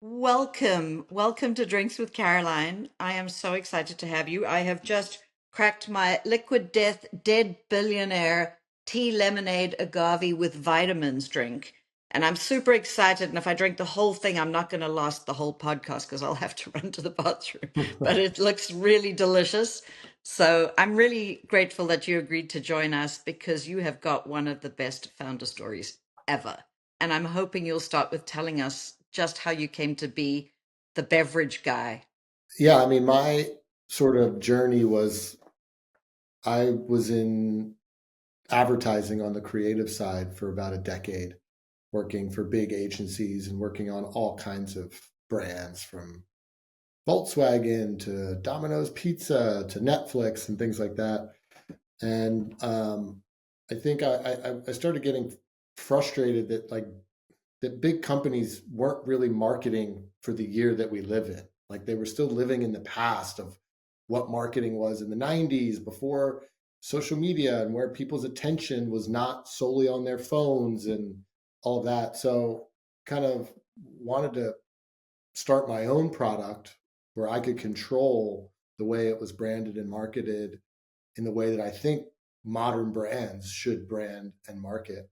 Welcome to Drinks with Caroline. I am so excited to have you. I have just cracked my Liquid Death Dead Billionaire Tea Lemonade Agave with Vitamins drink. And I'm super excited. And if I drink the whole thing, I'm not going to last the whole podcast because I'll have to run to the bathroom. But it looks really delicious. So I'm really grateful that you agreed to join us because you have got one of the best founder stories ever. And I'm hoping you'll start with telling us just how you came to be the beverage guy. Yeah, I mean, my sort of journey was I was in advertising on the creative side for about a decade, working for big agencies and working on all kinds of brands from Volkswagen to Domino's Pizza to Netflix and things like that. And I think I started getting frustrated that big companies weren't really marketing for the year that we live in. Like they were still living in the past of what marketing was in the 90s before social media and where people's attention was not solely on their phones and all of that. So kind of wanted to start my own product where I could control the way it was branded and marketed in the way that I think modern brands should brand and market.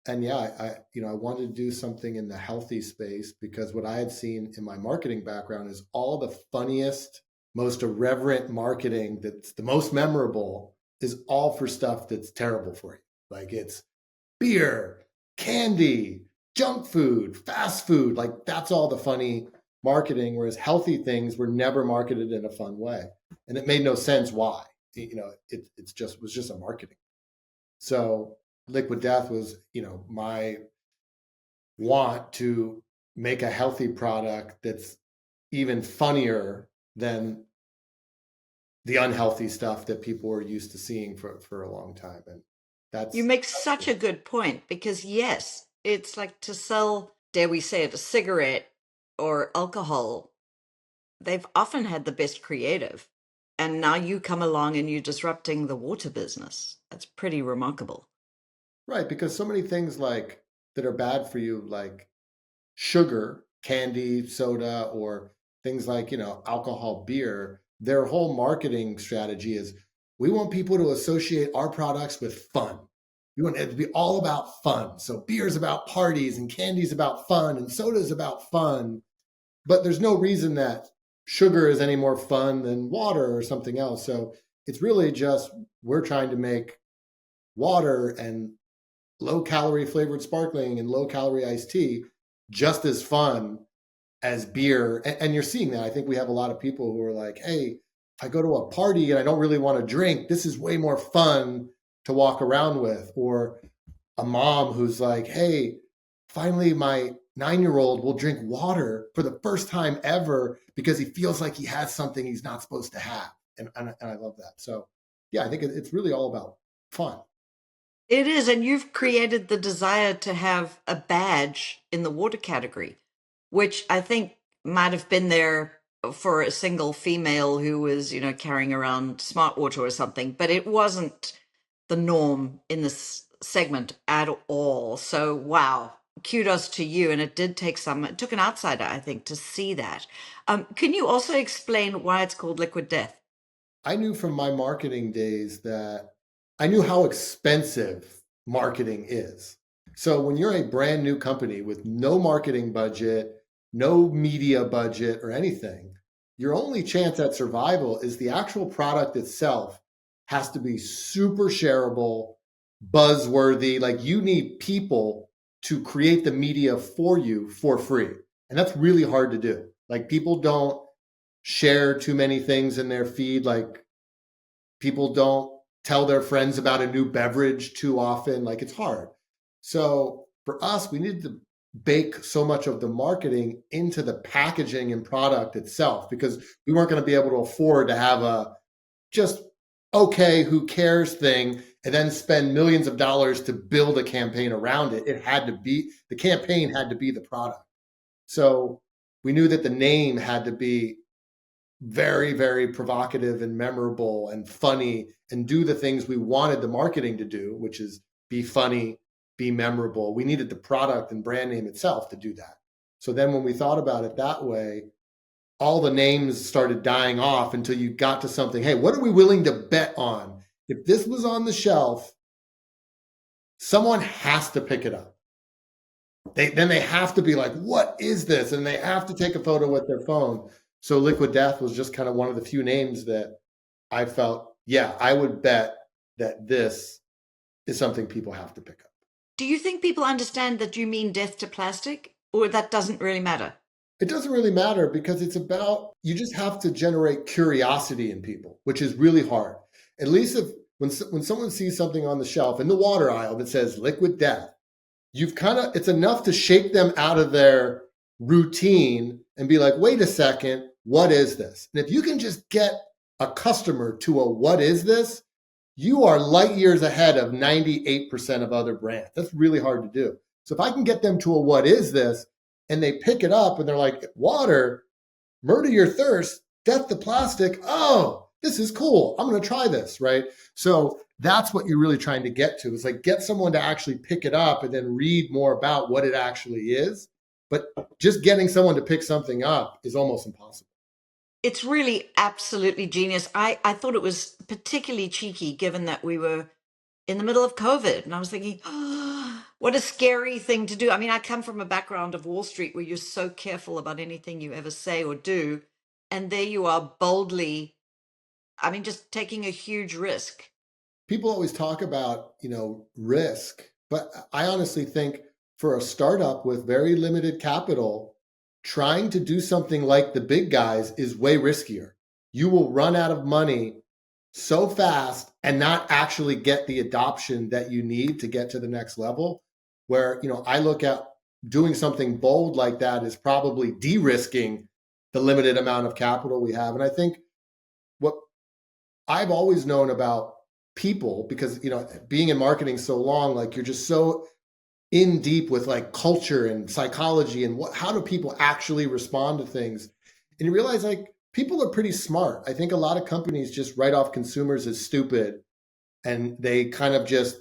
And yeah, I wanted to do something in the healthy space because what I had seen in my marketing background is all the funniest, most irreverent marketing that's the most memorable is all for stuff that's terrible for you. Like it's beer, candy, junk food, fast food. Like that's all the funny marketing, whereas healthy things were never marketed in a fun way. And it made no sense why. It's just was just a marketing. So Liquid Death was, my want to make a healthy product that's even funnier than the unhealthy stuff that people were used to seeing for a long time. And You that's make such a good point because, yes, it's like to sell, dare we say it, a cigarette or alcohol. They've often had the best creative. And now you come along and you're disrupting the water business. That's pretty remarkable. right, because so many things like that are bad for you, like sugar, candy, soda, or things like, alcohol, beer, their whole marketing strategy is we want people to associate our products with fun. We want it to be all about fun. So beer's about parties and candy's about fun and soda's about fun. But there's no reason that sugar is any more fun than water or something else. So it's really just we're trying to make water and low calorie flavored sparkling and low calorie iced tea just as fun as beer. And you're seeing that. I think we have a lot of people who are like, hey, if I go to a party and I don't really want to drink, this is way more fun to walk around with. Or a mom who's like, hey, finally my 9-year-old will drink water for the first time ever because he feels like he has something he's not supposed to have. And I love that. So, yeah, I think it's really all about fun. It is, and you've created the desire to have a badge in the water category, which I think might have been there for a single female who was, carrying around smart water or something, but it wasn't the norm in this segment at all. So, wow, kudos to you. And it took an outsider, I think, to see that. Can you also explain why it's called Liquid Death? I knew from my marketing days that I knew how expensive marketing is. So when you're a brand new company with no marketing budget, no media budget or anything, your only chance at survival is the actual product itself has to be super shareable, buzzworthy. Like you need people to create the media for you for free. And that's really hard to do. Like people don't share too many things in their feed. Like people don't tell their friends about a new beverage too often. Like it's hard. So for us, we needed to bake so much of the marketing into the packaging and product itself because we weren't going to be able to afford to have a just okay, who cares thing and then spend millions of dollars to build a campaign around it. It had to be the campaign had to be the product. So we knew that the name had to be very, very provocative and memorable and funny and do the things we wanted the marketing to do, which is be funny, be memorable. We needed the product and brand name itself to do that. So then when we thought about it that way, all the names started dying off until you got to something. Hey, what are we willing to bet on? If this was on the shelf, someone has to pick it up. Then they have to be like, what is this? And they have to take a photo with their phone. So Liquid Death was just kind of one of the few names that I felt, yeah, I would bet that this is something people have to pick up. Do you think people understand that you mean death to plastic, or that doesn't really matter? It doesn't really matter because it's about, you just have to generate curiosity in people, which is really hard. At least if when someone sees something on the shelf in the water aisle that says Liquid Death, you've kind of, it's enough to shake them out of their routine and be like, wait a second, what is this? And if you can just get a customer to a what is this, you are light years ahead of 98% of other brands. That's really hard to do. So if I can get them to a what is this, and they pick it up and they're like, water, murder your thirst, death to plastic. Oh, this is cool. I'm going to try this, right? So that's what you're really trying to get to, is like get someone to actually pick it up and then read more about what it actually is. But just getting someone to pick something up is almost impossible. It's really absolutely genius. I thought it was particularly cheeky given that we were in the middle of COVID. And I was thinking, oh, what a scary thing to do. I mean, I come from a background of Wall Street where you're so careful about anything you ever say or do. And there you are boldly, I mean, just taking a huge risk. People always talk about, risk, but I honestly think for a startup with very limited capital, trying to do something like the big guys is way riskier. You will run out of money so fast and not actually get the adoption that you need to get to the next level. Where, I look at doing something bold like that is probably de-risking the limited amount of capital we have. And I think what I've always known about people, because being in marketing so long, like you're just so in deep with like culture and psychology and how do people actually respond to things, and you realize like people are pretty smart. I think a lot of companies just write off consumers as stupid, and they kind of just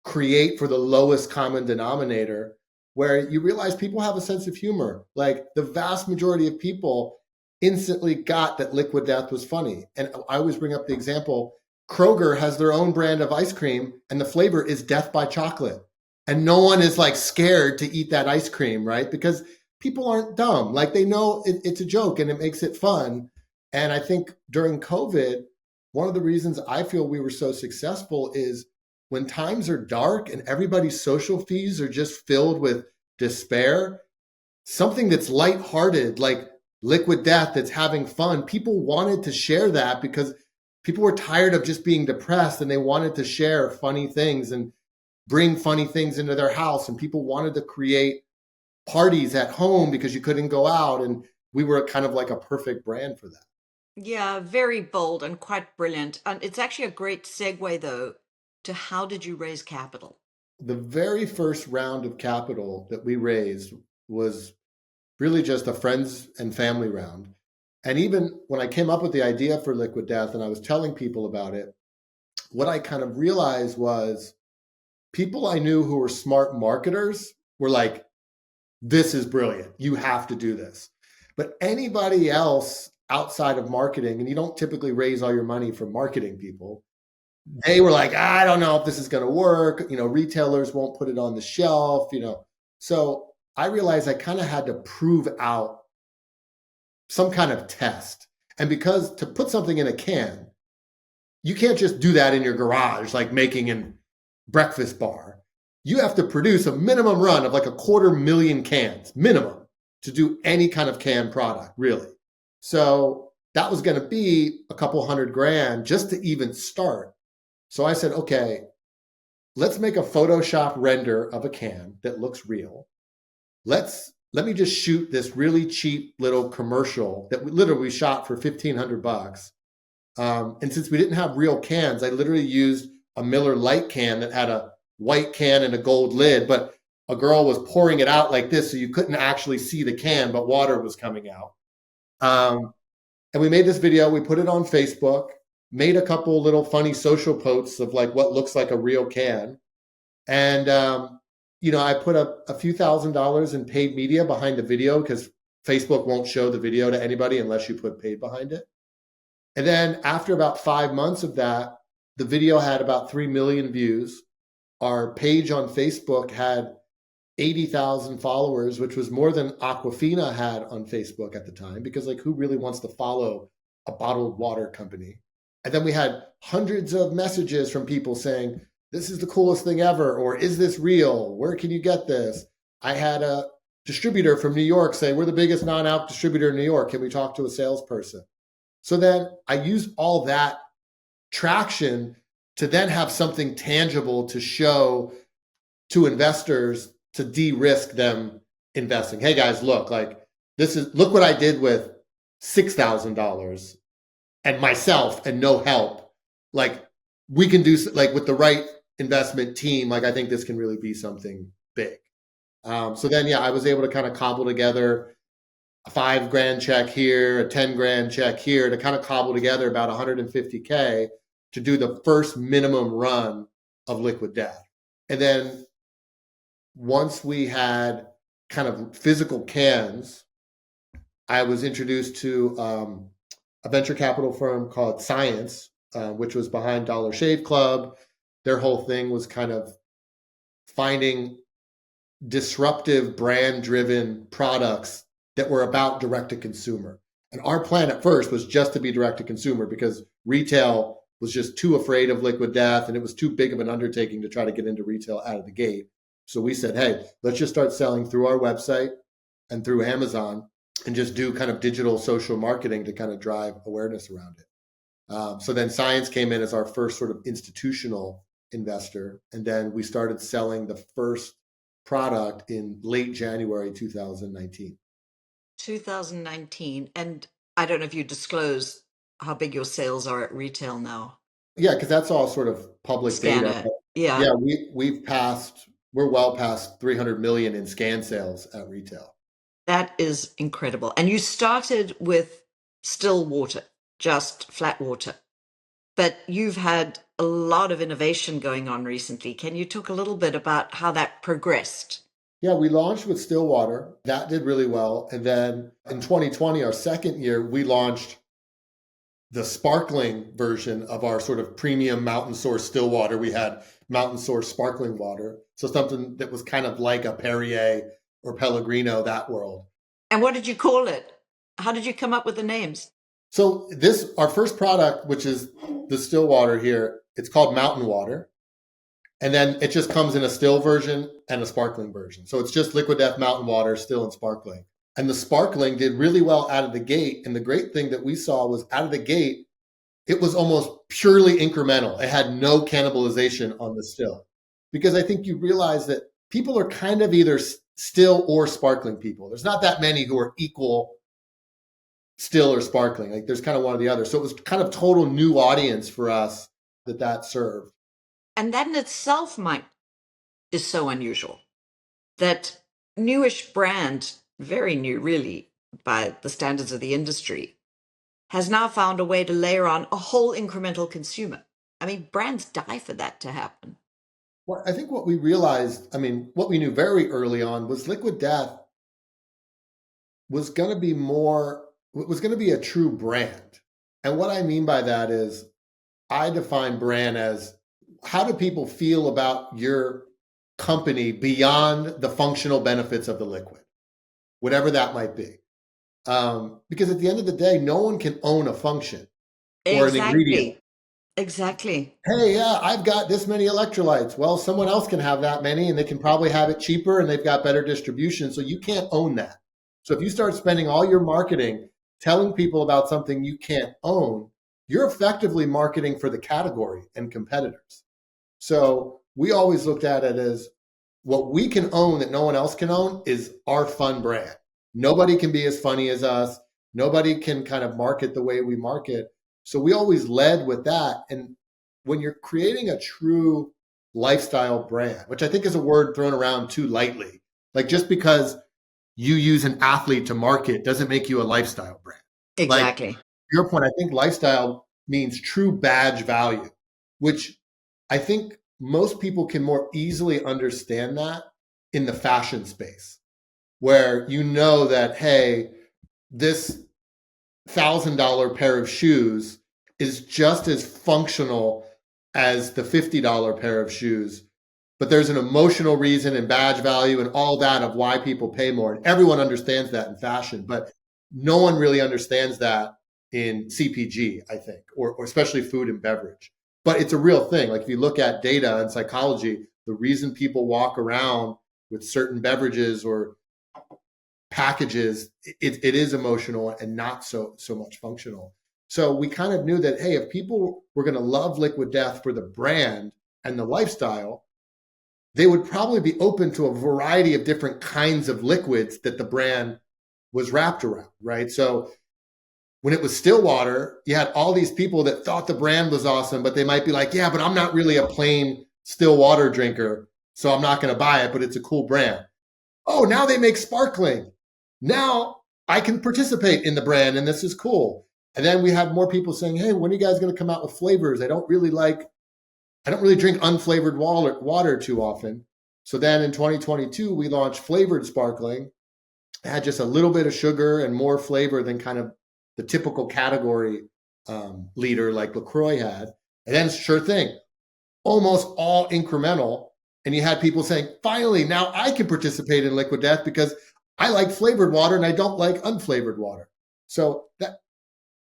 create for the lowest common denominator, where you realize people have a sense of humor. Like the vast majority of people instantly got that Liquid Death was funny. And I always bring up the example, Kroger has their own brand of ice cream and the flavor is death by chocolate. And no one is like scared to eat that ice cream, right? Because people aren't dumb. Like they know it's a joke and it makes it fun. And I think during COVID, one of the reasons I feel we were so successful is when times are dark and everybody's social feeds are just filled with despair, something that's lighthearted, like Liquid Death, that's having fun, people wanted to share that because people were tired of just being depressed and they wanted to share funny things and bring funny things into their house. And people wanted to create parties at home because you couldn't go out. And we were kind of like a perfect brand for that. Yeah, very bold and quite brilliant. And it's actually a great segue, though, to how did you raise capital? The very first round of capital that we raised was really just a friends and family round. And even when I came up with the idea for Liquid Death and I was telling people about it, what I kind of realized was people I knew who were smart marketers were like, this is brilliant. You have to do this. But anybody else outside of marketing, and you don't typically raise all your money from marketing people, they were like, I don't know if this is going to work. Retailers won't put it on the shelf, So I realized I kind of had to prove out some kind of test. And because to put something in a can, you can't just do that in your garage, like making a breakfast bar. You have to produce a minimum run of like 250,000 cans, minimum, to do any kind of canned product, really. So that was going to be a couple $100,000 just to even start. So I said, okay, let's make a Photoshop render of a can that looks real. Let me just shoot this really cheap little commercial that we literally shot for $1,500. And since we didn't have real cans, I literally used a Miller Lite can that had a white can and a gold lid, but a girl was pouring it out like this, so you couldn't actually see the can, but water was coming out. And we made this video, we put it on Facebook, made a couple little funny social posts of like what looks like a real can. And, I put up a few $1,000s in paid media behind the video because Facebook won't show the video to anybody unless you put paid behind it. And then after about 5 months of that, the video had about 3 million views. Our page on Facebook had 80,000 followers, which was more than Aquafina had on Facebook at the time, because like who really wants to follow a bottled water company? And then we had hundreds of messages from people saying, this is the coolest thing ever, or is this real? Where can you get this? I had a distributor from New York say, we're the biggest non-alc distributor in New York. Can we talk to a salesperson? So then I used all that traction to then have something tangible to show to investors to de-risk them investing. Hey guys, look, look what I did with $6,000 and myself and no help. Like we can do with the right investment team. Like I think this can really be something big. So then, yeah, I was able to kind of cobble together a $5,000 check here, a $10,000 check here to kind of cobble together about 150K to do the first minimum run of Liquid Death. And then once we had kind of physical cans, I was introduced to a venture capital firm called Science, which was behind Dollar Shave Club. Their whole thing was kind of finding disruptive brand-driven products that were about direct-to-consumer. And our plan at first was just to be direct-to-consumer because retail was just too afraid of Liquid Death and it was too big of an undertaking to try to get into retail out of the gate. So we said, hey, let's just start selling through our website and through Amazon and just do kind of digital social marketing to kind of drive awareness around it. So then Science came in as our first sort of institutional investor. And then we started selling the first product in late January 2019. 2019. And I don't know if you disclose how big your sales are at retail now. Yeah, because that's all sort of public data. Scanner. Yeah. Yeah, we're well past 300 million in scan sales at retail. That is incredible. And you started with still water, just flat water. But you've had a lot of innovation going on recently. Can you talk a little bit about how that progressed? Yeah, we launched with still water. That did really well. And then in 2020, our second year, we launched the sparkling version of our sort of premium mountain source still water. We had mountain source sparkling water. So something that was kind of like a Perrier or Pellegrino, that world. And what did you call it? How did you come up with the names? So our first product, which is the still water here, it's called Mountain Water. And then it just comes in a still version and a sparkling version. So it's just Liquid Death Mountain Water, still and sparkling. And the sparkling did really well out of the gate. And the great thing that we saw was out of the gate, it was almost purely incremental. It had no cannibalization on the still. Because I think you realize that people are kind of either still or sparkling people. There's not that many who are equal still or sparkling. Like there's kind of one or the other. So it was kind of total new audience for us that served. And that in itself is so unusual. That newish brand, very new really by the standards of the industry, has now found a way to layer on a whole incremental consumer. I mean, brands die for that to happen. Well, I think what we realized, what we knew very early on was Liquid Death was going to be a true brand. And what I mean by that is I define brand as how do people feel about your company beyond the functional benefits of the liquid, whatever that might be. Because at the end of the day, no one can own a function or an ingredient. Exactly. Hey, yeah, I've got this many electrolytes. Well, someone else can have that many and they can probably have it cheaper and they've got better distribution. So you can't own that. So if you start spending all your marketing telling people about something you can't own, you're effectively marketing for the category and competitors. So we always looked at it as what we can own that no one else can own is our fun brand. Nobody can be as funny as us. Nobody can kind of market the way we market. So we always led with that. And when you're creating a true lifestyle brand, which I think is a word thrown around too lightly, like just because you use an athlete to market doesn't make you a lifestyle brand. Exactly. Like, to your point, I think lifestyle means true badge value, which I think most people can more easily understand that in the fashion space, where you know that, hey, this $1,000 pair of shoes is just as functional as the $50 pair of shoes, but there's an emotional reason and badge value and all that of why people pay more. And everyone understands that in fashion, but no one really understands that in CPG, I think, or especially food and beverage. But it's a real thing. Like if you look at data and psychology, the reason people walk around with certain beverages or packages, it is emotional and not so much functional. So we kind of knew that, hey, if people were going to love Liquid Death for the brand and the lifestyle, they would probably be open to a variety of different kinds of liquids that the brand was wrapped around, right? So when it was still water, you had all these people that thought the brand was awesome, but they might be like, yeah, but I'm not really a plain still water drinker, so I'm not going to buy it, but it's a cool brand. Oh, now they make sparkling. Now I can participate in the brand and this is cool. And then we have more people saying, hey, when are you guys going to come out with flavors? I don't really drink unflavored water too often. So then in 2022, we launched flavored sparkling. It had just a little bit of sugar and more flavor than kind of the typical category leader like LaCroix had. And then sure thing, almost all incremental. And you had people saying, finally, now I can participate in Liquid Death because I like flavored water and I don't like unflavored water. So that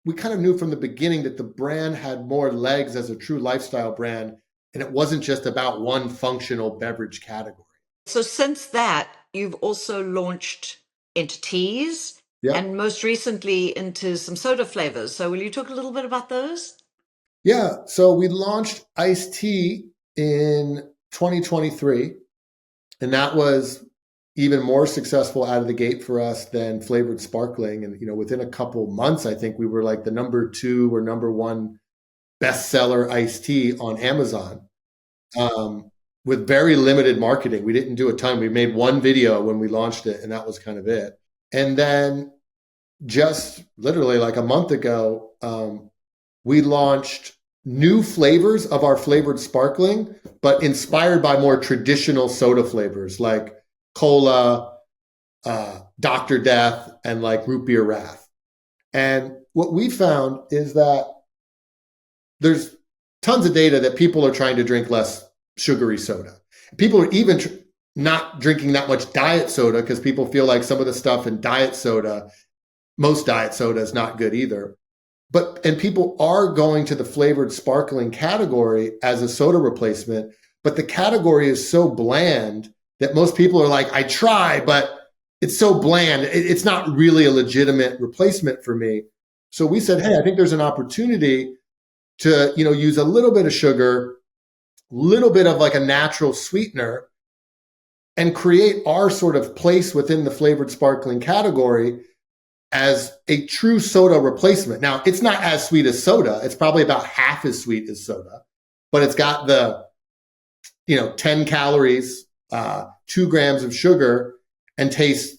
we kind of knew from the beginning that the brand had more legs as a true lifestyle brand, and it wasn't just about one functional beverage category. So since that, you've also launched into teas Yep. and most recently into some soda flavors. So will you talk a little bit about those? Yeah. So we launched iced tea in 2023, and that was even more successful out of the gate for us than flavored sparkling. And, within a couple months, I think we were like the number 2 or number 1 bestseller iced tea on Amazon, with very limited marketing. We didn't do a ton. We made one video when we launched it, and that was kind of it. And then just literally like a month ago, we launched new flavors of our flavored sparkling, but inspired by more traditional soda flavors like cola, Dr. Death, and like root beer wrath. And what we found is that there's tons of data that people are trying to drink less sugary soda. People are even not drinking that much diet soda because people feel like some of the stuff in diet soda, most diet soda, is not good either. And people are going to the flavored sparkling category as a soda replacement, but the category is so bland that most people are like, I try, but it's so bland. It's not really a legitimate replacement for me. So we said, hey, I think there's an opportunity to, use a little bit of sugar, little bit of like a natural sweetener, and create our sort of place within the flavored sparkling category as a true soda replacement. Now, it's not as sweet as soda. It's probably about half as sweet as soda, but it's got the, 10 calories, 2 grams of sugar, and tastes,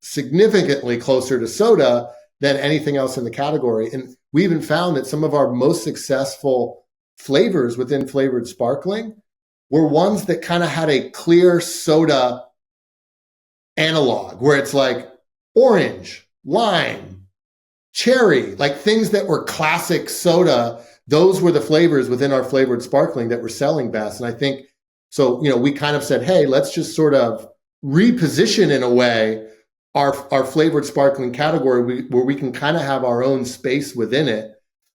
significantly closer to soda than anything else in the category. And we even found that some of our most successful flavors within flavored sparkling were ones that kind of had a clear soda analog, where it's like orange, lime, cherry, like things that were classic soda. Those were the flavors within our flavored sparkling that were selling best. And I think so, we kind of said, hey, let's just sort of reposition in a way our flavored sparkling category where we can kind of have our own space within it.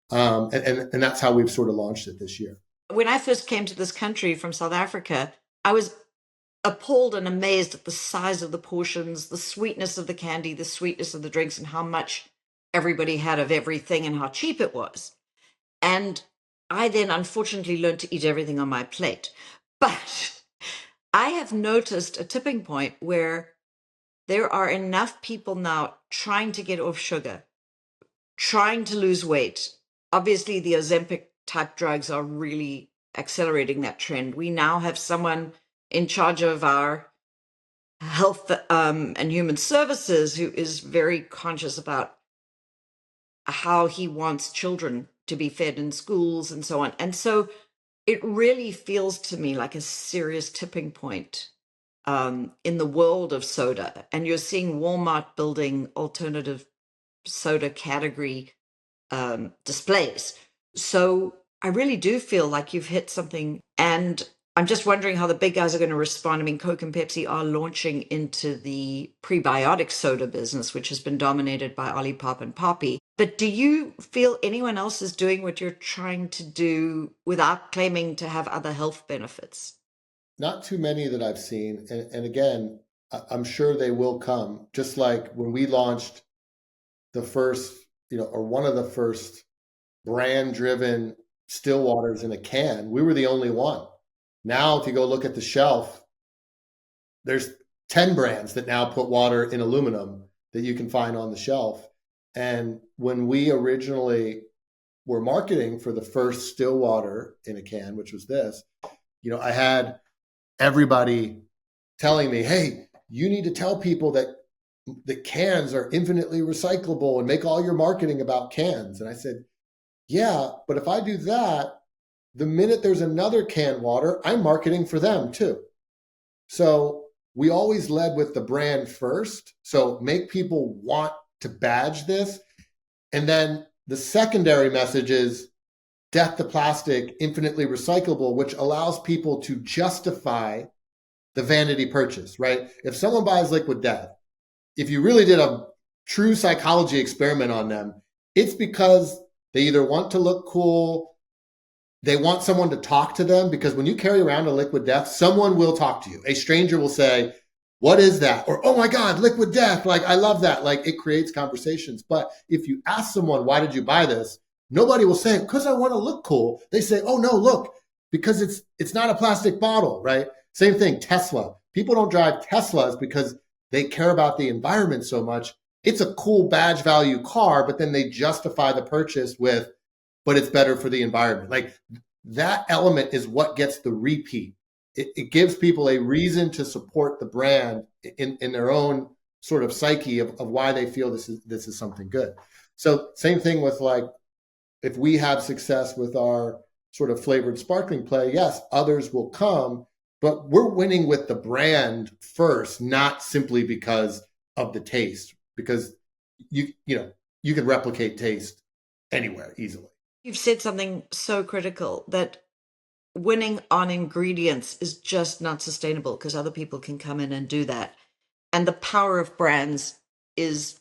And that's how we've sort of launched it this year. When I first came to this country from South Africa, I was appalled and amazed at the size of the portions, the sweetness of the candy, the sweetness of the drinks, and how much everybody had of everything and how cheap it was. And I then unfortunately learned to eat everything on my plate. But I have noticed a tipping point where there are enough people now trying to get off sugar, trying to lose weight. Obviously, the Ozempic type drugs are really accelerating that trend. We now have someone in charge of our health and human services who is very conscious about how he wants children to be fed in schools and so on. And so it really feels to me like a serious tipping point in the world of soda, and you're seeing Walmart building alternative soda category displays. So I really do feel like you've hit something. And I'm just wondering how the big guys are going to respond. I mean, Coke and Pepsi are launching into the prebiotic soda business, which has been dominated by Olipop and Poppy. But do you feel anyone else is doing what you're trying to do without claiming to have other health benefits? Not too many that I've seen. And again, I'm sure they will come. Just like when we launched the first, or one of the first brand driven still waters in a can, we were the only one. Now, if you go look at the shelf, there's 10 brands that now put water in aluminum that you can find on the shelf. And when we originally were marketing for the first still water in a can, which was this, I had everybody telling me, hey, you need to tell people that cans are infinitely recyclable and make all your marketing about cans. And I said, yeah, but if I do that, the minute there's another canned water, I'm marketing for them too. So we always led with the brand first. So make people want to badge this. And then the secondary message is death to plastic, infinitely recyclable, which allows people to justify the vanity purchase, right? If someone buys Liquid Death, if you really did a true psychology experiment on them, it's because they either want to look cool, they want someone to talk to them, because when you carry around a Liquid Death, someone will talk to you. A stranger will say, what is that? Or, oh my God, Liquid Death. Like, I love that. Like, it creates conversations. But if you ask someone, why did you buy this? Nobody will say, because I want to look cool. They say, oh no, look, because it's not a plastic bottle, right? Same thing, Tesla. People don't drive Teslas because they care about the environment so much. It's a cool badge value car, but then they justify the purchase with, but it's better for the environment. Like, that element is what gets the repeat. It gives people a reason to support the brand in their own sort of psyche of why they feel this is something good. So same thing with, like, if we have success with our sort of flavored sparkling play, yes, others will come, but we're winning with the brand first, not simply because of the taste, because you can replicate taste anywhere easily. You've said something so critical, that winning on ingredients is just not sustainable because other people can come in and do that. And the power of brands is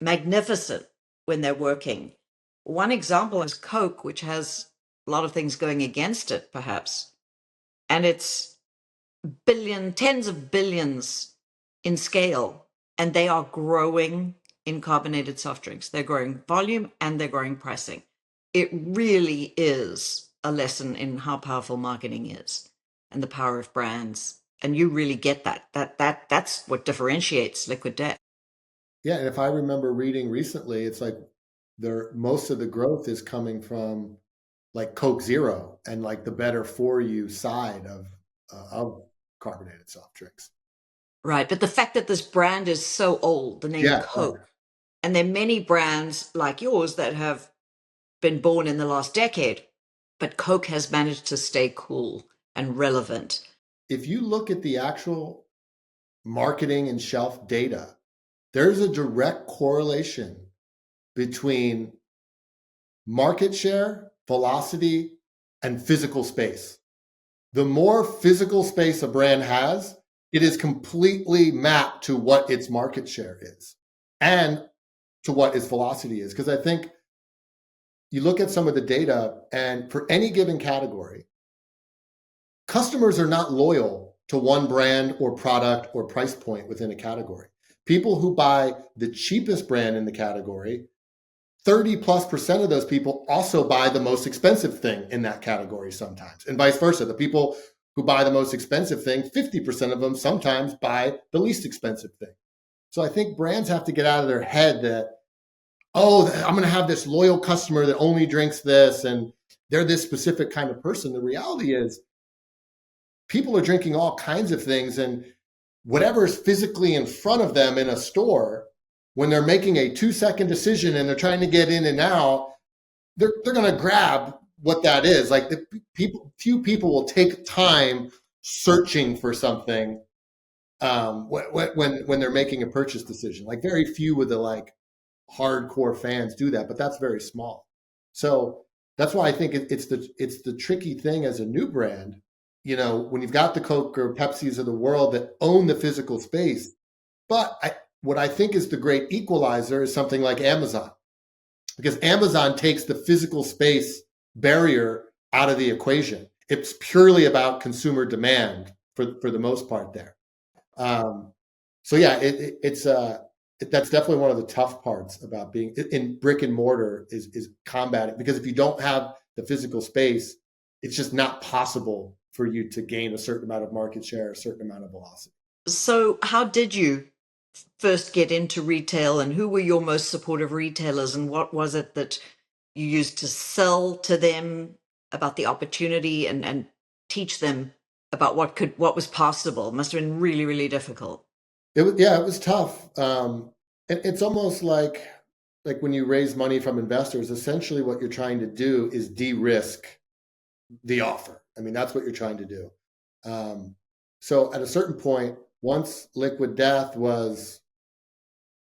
magnificent when they're working. One example is Coke, which has a lot of things going against it, perhaps. And it's tens of billions in scale, and they are growing in carbonated soft drinks. They're growing volume and they're growing pricing. It really is a lesson in how powerful marketing is and the power of brands. And you really get that. That's what differentiates Liquid Death. Yeah, and if I remember reading recently, it's like most of the growth is coming from like Coke Zero and like the better for you side of carbonated soft drinks. Right. But the fact that this brand is so old, the name Yeah, Coke, and there are many brands like yours that have been born in the last decade, but Coke has managed to stay cool and relevant. if you look at the actual marketing and shelf data, there's a direct correlation between market share, velocity, and physical space. The more physical space a brand has, it is completely mapped to what its market share is and to what its velocity is. Because I think you look at some of the data, and for any given category, customers are not loyal to one brand or product or price point within a category. People who buy the cheapest brand in the category, 30+% of those people also buy the most expensive thing in that category sometimes, and vice versa. The people who buy the most expensive thing, 50% of them sometimes buy the least expensive thing. So I think brands have to get out of their head that, oh, I'm going to have this loyal customer that only drinks this and they're this specific kind of person. The reality is people are drinking all kinds of things, and whatever is physically in front of them in a store, when they're making a 2-second decision and they're trying to get in and out, they're going to grab what that is. Like, few people will take time searching for something when they're making a purchase decision. Like very few of the like hardcore fans do that, but that's very small. So that's why I think it's the tricky thing as a new brand. You know, when you've got the Coke or Pepsis of the world that own the physical space, but what I think is the great equalizer is something like Amazon, because Amazon takes the physical space barrier out of the equation. It's purely about consumer demand for the most part there. Um, so yeah, that's definitely one of the tough parts about being in brick and mortar is combating, because if you don't have the physical space, it's just not possible for you to gain a certain amount of market share, a certain amount of velocity. So, how did you first get into retail, and who were your most supportive retailers, and what was it that you used to sell to them about the opportunity and teach them about what was possible? It must have been really, really difficult. It was tough. It's almost like when you raise money from investors, essentially what you're trying to do is de-risk the offer. I mean, that's what you're trying to do. Um, so at a certain point, once Liquid Death was,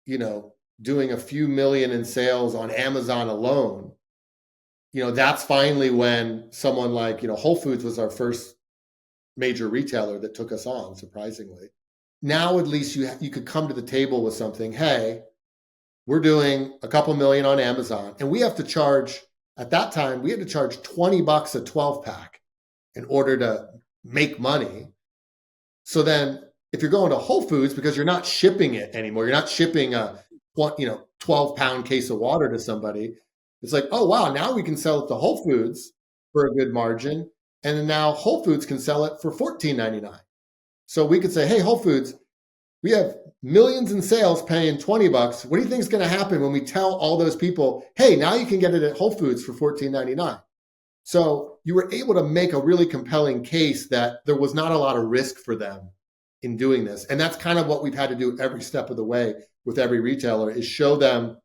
you know, doing a few million in sales on Amazon alone, you know, that's finally when someone like, you know, Whole Foods was our first major retailer that took us on, surprisingly. Now at least you could come to the table with something. Hey, we're doing a couple million on Amazon, and we have to charge. At that time, we had to charge $20 a 12 pack in order to make money. So then, if you're going to Whole Foods, because you're not shipping it anymore, you're not shipping a 12-pound case of water to somebody. It's like, oh wow, now we can sell it to Whole Foods for a good margin, and then now Whole Foods can sell it for $14.99. So we could say, hey, Whole Foods, we have millions in sales paying $20. What do you think is going to happen when we tell all those people, hey, now you can get it at Whole Foods for $14.99? So you were able to make a really compelling case that there was not a lot of risk for them in doing this. And that's kind of what we've had to do every step of the way with every retailer, is show them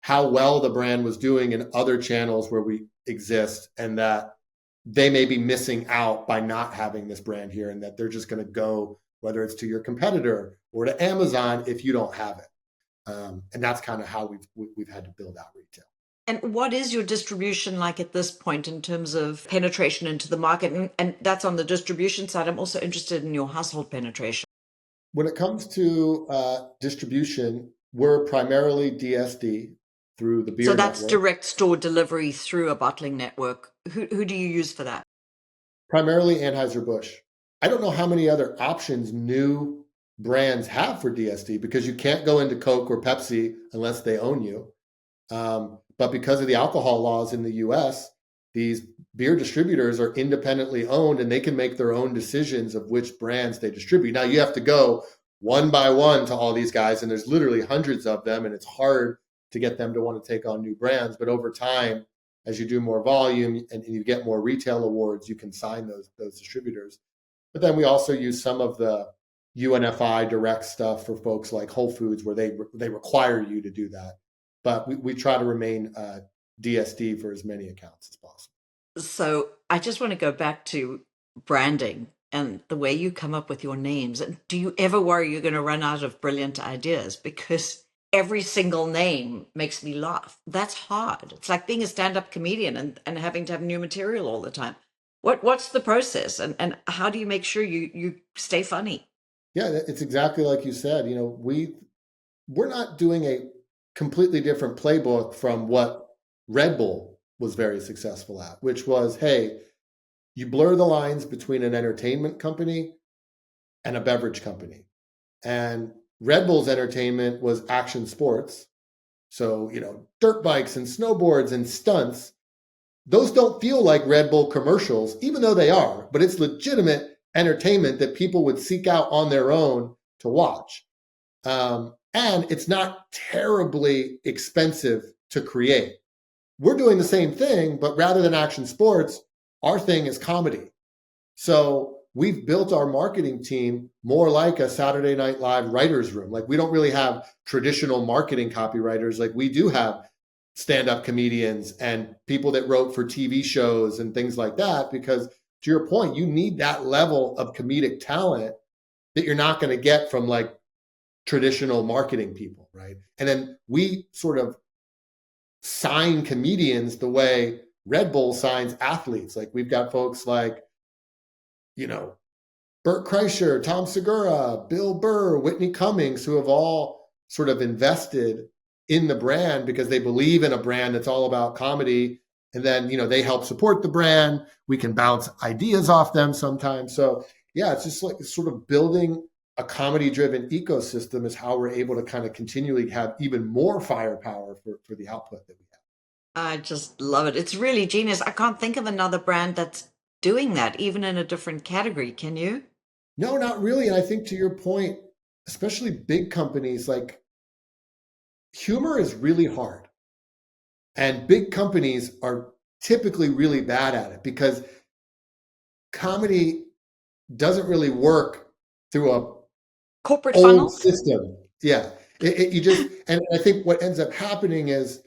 how well the brand was doing in other channels where we exist, and that they may be missing out by not having this brand here, and that they're just going to go, whether it's to your competitor or to Amazon, if you don't have it. And that's kind of how we've had to build out retail. And what is your distribution like at this point in terms of penetration into the market? And that's on the distribution side. I'm also interested in your household penetration. When it comes to distribution, we're primarily DSD through the So beer that's network, direct store delivery through a bottling network. Who do you use for that? primarily Anheuser-Busch. I don't know how many other options new brands have for DSD, because you can't go into Coke or Pepsi unless they own you. But because of the alcohol laws in the US, these beer distributors are independently owned, and they can make their own decisions of which brands they distribute. Now you have to go one by one to all these guys, and there's literally hundreds of them, and it's hard to get them to want to take on new brands. But over time, as you do more volume and you get more retail awards, you can sign those distributors. But then we also use some of the UNFI direct stuff for folks like Whole Foods, where they require you to do that. But we try to remain DSD for as many accounts as possible. So I just want to go back to branding and the way you come up with your names. And do you ever worry you're going to run out of brilliant ideas? Because every single name makes me laugh. That's hard. It's like being a stand-up comedian and having to have new material all the time. What's the process, and how do you make sure you stay funny? Yeah, it's exactly like you said. You know, we're not doing a completely different playbook from what Red Bull was very successful at, which was, hey, you blur the lines between an entertainment company and a beverage company. And Red Bull's entertainment was action sports. So, you know, dirt bikes and snowboards and stunts. Those don't feel like Red Bull commercials, even though they are, but it's legitimate entertainment that people would seek out on their own to watch. And it's not terribly expensive to create. We're doing the same thing, but rather than action sports, our thing is comedy. So we've built our marketing team more like a Saturday Night Live writer's room. Like, we don't really have traditional marketing copywriters. Like, we do have stand-up comedians and people that wrote for TV shows and things like that, because to your point, you need that level of comedic talent that you're not going to get from like traditional marketing people, right? And then we sort of sign comedians the way Red Bull signs athletes. Like we've got folks like, you know, Bert Kreischer, Tom Segura, Bill Burr, Whitney Cummings, who have all sort of invested in the brand because they believe in a brand that's all about comedy. And then, they help support the brand. We can bounce ideas off them sometimes. So, yeah, it's just like sort of building a comedy driven ecosystem is how we're able to kind of continually have even more firepower for the output that we have. I just love it. It's really genius. I can't think of another brand that's doing that, even in a different category. Can you? No, not really. And I think to your point, especially big companies, like humor is really hard. And big companies are typically really bad at it because comedy doesn't really work through a Corporate old funnels? system. Yeah. You just, and I think what ends up happening is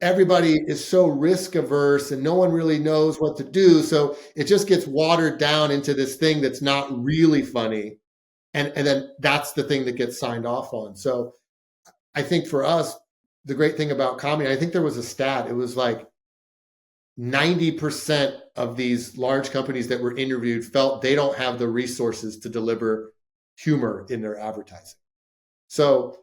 everybody is so risk averse and no one really knows what to do. So it just gets watered down into this thing that's not really funny. And then that's the thing that gets signed off on. So I think for us, the great thing about comedy, I think there was a stat, it was like 90% of these large companies that were interviewed felt they don't have the resources to deliver humor in their advertising. So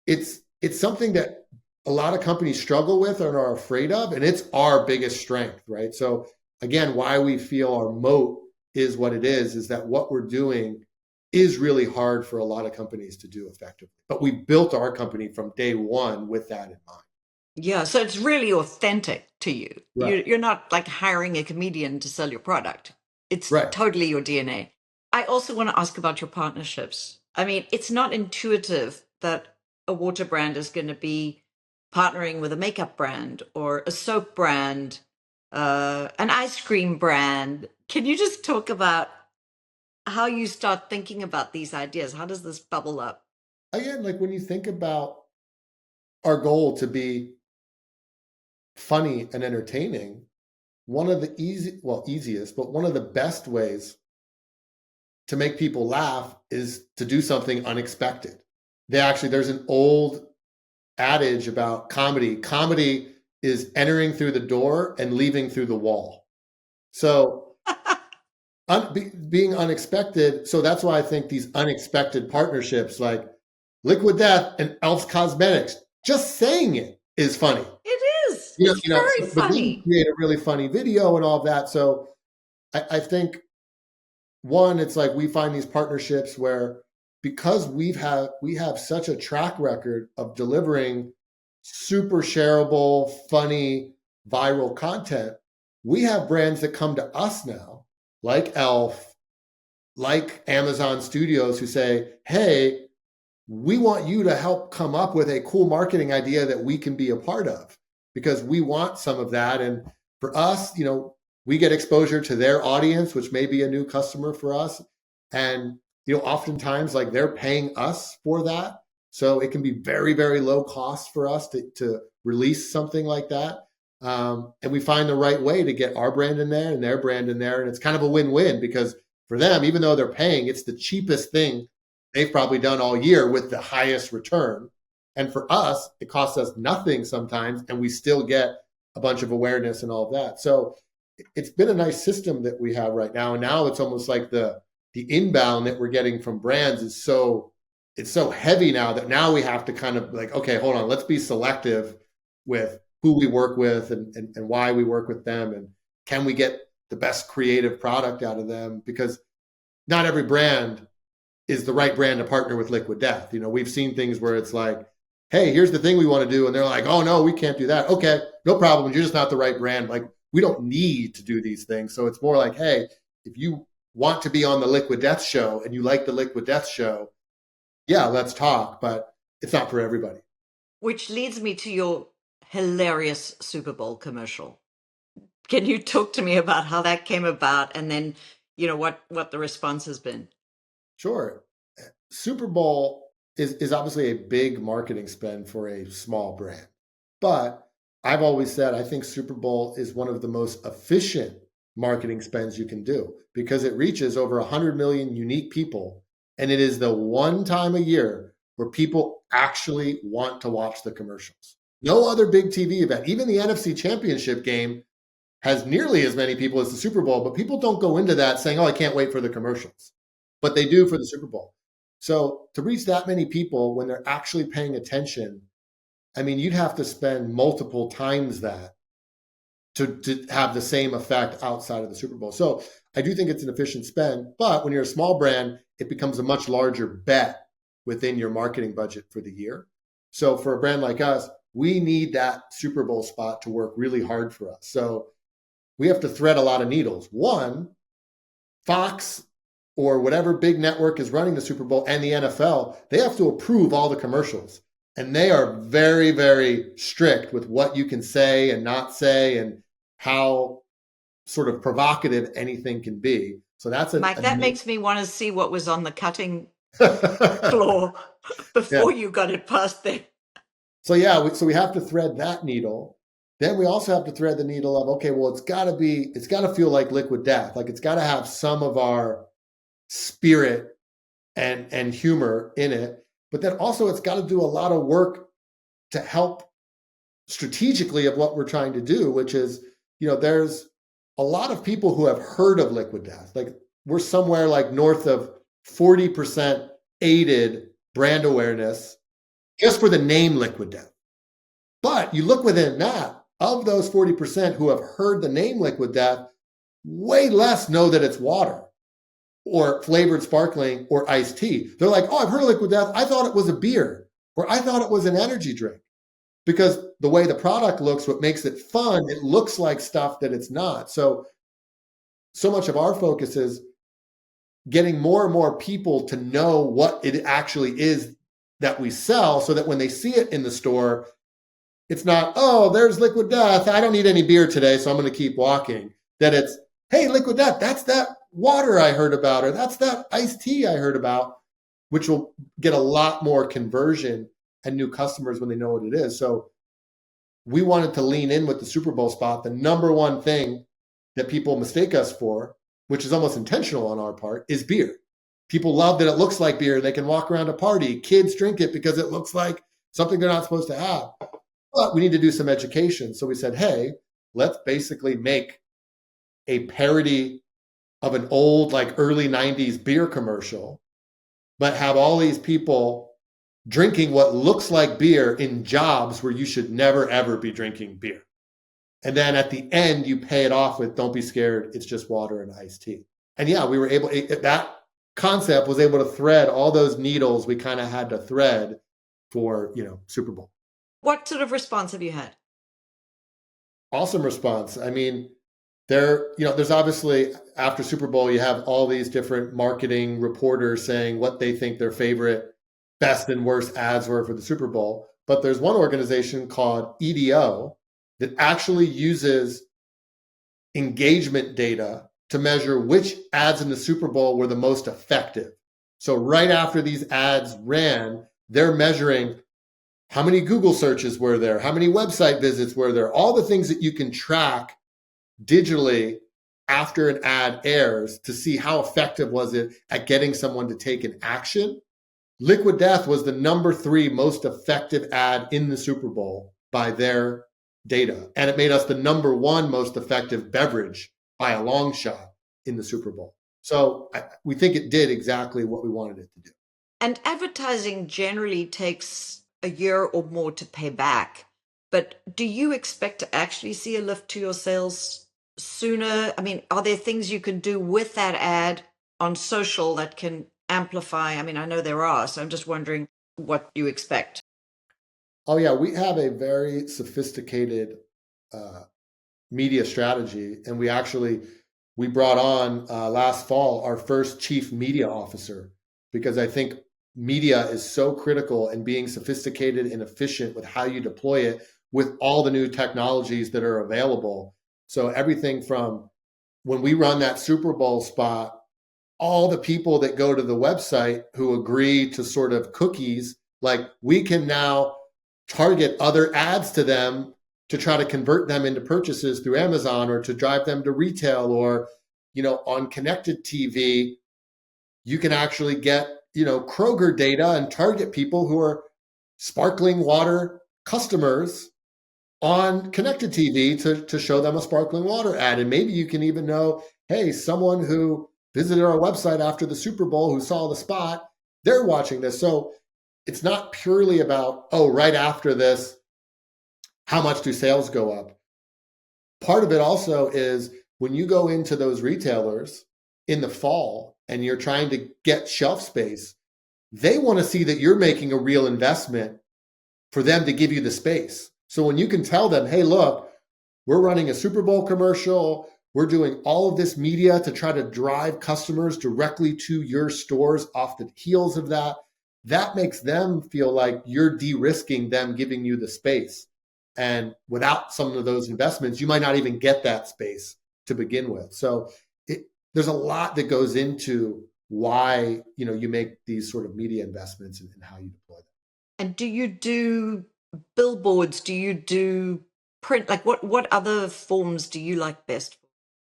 it's something that a lot of companies struggle with and are afraid of, and it's our biggest strength, right? So again, why we feel our moat is what it is that what we're doing is really hard for a lot of companies to do effectively. But we built our company from day one with that in mind. Yeah, so it's really authentic to you. Right. You're not like hiring a comedian to sell your product. It's Right. totally your DNA. I also want to ask about your partnerships. I mean, it's not intuitive that a water brand is going to be partnering with a makeup brand or a soap brand, an ice cream brand. Can you just talk about how you start thinking about these ideas? How does this bubble up? Again, like when you think about our goal to be funny and entertaining, one of the easiest, but one of the best ways to make people laugh is to do something unexpected. There's an old adage about comedy. Comedy is entering through the door and leaving through the wall. So being unexpected. So that's why I think these unexpected partnerships like Liquid Death and Elf Cosmetics, just saying it is funny. It is. It's very But then you funny. create a really funny video and all of that. So I think one, it's like we find these partnerships where because we have such a track record of delivering super shareable, funny, viral content, we have brands that come to us now, like Elf, like Amazon Studios, who say, hey, we want you to help come up with a cool marketing idea that we can be a part of because we want some of that. And for us, we get exposure to their audience, which may be a new customer for us. And, oftentimes like they're paying us for that. So it can be very, very low cost for us to release something like that. And we find the right way to get our brand in there and their brand in there. And it's kind of a win-win because for them, even though they're paying, it's the cheapest thing they've probably done all year with the highest return. And for us, it costs us nothing sometimes, and we still get a bunch of awareness and all of that. So it's been a nice system that we have right now. And now it's almost like the inbound that we're getting from brands is it's so heavy now that now we have to kind of like, okay, hold on, let's be selective with who we work with and why we work with them. And can we get the best creative product out of them? Because not every brand is the right brand to partner with Liquid Death. We've seen things where it's like, hey, here's the thing we want to do. And they're like, oh, no, we can't do that. Okay, no problem. You're just not the right brand. Like, we don't need to do these things. So it's more like, hey, if you want to be on the Liquid Death show and you like the Liquid Death show, yeah, let's talk. But it's not for everybody. Which leads me to your hilarious Super Bowl commercial. Can you talk to me about how that came about and then, what the response has been? Sure. Super Bowl is obviously a big marketing spend for a small brand. But I've always said I think Super Bowl is one of the most efficient marketing spends you can do because it reaches over 100 million unique people And it is the one time a year where people actually want to watch the commercials. No other big TV event, even the NFC Championship game, has nearly as many people as the Super Bowl, but people don't go into that saying, oh, I can't wait for the commercials. But they do for the Super Bowl. So to reach that many people when they're actually paying attention, I mean, you'd have to spend multiple times that to have the same effect outside of the Super Bowl. So I do think it's an efficient spend, but when you're a small brand, it becomes a much larger bet within your marketing budget for the year. So for a brand like us, we need that Super Bowl spot to work really hard for us. So we have to thread a lot of needles. One, Fox or whatever big network is running the Super Bowl and the NFL, they have to approve all the commercials. And they are very, very strict with what you can say and not say and how sort of provocative anything can be. So that's Mike, that makes me want to see what was on the cutting floor yeah. before you got it past there. So yeah, so we have to thread that needle. Then we also have to thread the needle of, okay, well, it's got to feel like Liquid Death. Like it's got to have some of our spirit and humor in it. But then also it's got to do a lot of work to help strategically of what we're trying to do, which is, there's a lot of people who have heard of Liquid Death. Like we're somewhere like north of 40% aided brand awareness just for the name Liquid Death. But you look within that, of those 40% who have heard the name Liquid Death, way less know that it's water or flavored sparkling or iced tea. They're like, oh, I've heard of Liquid Death. I thought it was a beer or I thought it was an energy drink. Because the way the product looks, what makes it fun, it looks like stuff that it's not. So much of our focus is getting more and more people to know what it actually is that we sell so that when they see it in the store, it's not, oh, there's Liquid Death. I don't need any beer today, so I'm going to keep walking. That it's, hey, Liquid Death, that's that water I heard about, or that's that iced tea I heard about, which will get a lot more conversion and new customers when they know what it is. So we wanted to lean in with the Super Bowl spot. The number one thing that people mistake us for, which is almost intentional on our part, is beer. People love that it looks like beer. They can walk around a party. Kids drink it because it looks like something they're not supposed to have. But we need to do some education. So we said, hey, let's basically make a parody of an old, like early 90s beer commercial, but have all these people drinking what looks like beer in jobs where you should never, ever be drinking beer. And then at the end, you pay it off with, don't be scared, it's just water and iced tea. And yeah, we were able, that concept was able to thread all those needles we kind of had to thread for, Super Bowl. What sort of response have you had? Awesome response. I mean, there's obviously after Super Bowl, you have all these different marketing reporters saying what they think their favorite best and worst ads were for the Super Bowl. But there's one organization called EDO that actually uses engagement data to measure which ads in the Super Bowl were the most effective. So right after these ads ran, they're measuring how many Google searches were there, how many website visits were there, all the things that you can track digitally after an ad airs to see how effective was it at getting someone to take an action. Liquid Death was the number 3 most effective ad in the Super Bowl by their data. And it made us the number 1 most effective beverage by a long shot in the Super Bowl. So we think it did exactly what we wanted it to do. And advertising generally takes a year or more to pay back. But do you expect to actually see a lift to your sales sooner? I mean, are there things you can do with that ad on social that can amplify? I mean, I know there are, so I'm just wondering what you expect. Oh, yeah, we have a very sophisticated media strategy. And we brought on last fall our first chief media officer because I think media is so critical in being sophisticated and efficient with how you deploy it with all the new technologies that are available. So everything from when we run that Super Bowl spot, all the people that go to the website who agree to sort of cookies, like we can now target other ads to them to try to convert them into purchases through Amazon or to drive them to retail or, on connected TV, you can actually get Kroger data and target people who are sparkling water customers on connected TV to show them a sparkling water ad. And maybe you can even know, hey, someone who visited our website after the Super Bowl who saw the spot, they're watching this. So it's not purely about, oh, right after this, how much do sales go up? Part of it also is when you go into those retailers in the fall and you're trying to get shelf space, they want to see that you're making a real investment for them to give you the space. So when you can tell them, hey, look, we're running a Super Bowl commercial, we're doing all of this media to try to drive customers directly to your stores off the heels of that, that makes them feel like you're de-risking them giving you the space. And without some of those investments, you might not even get that space to begin with. So there's a lot that goes into why you make these sort of media investments and how you deploy them. And do you do billboards? Do you do print? Like what other forms do you like best?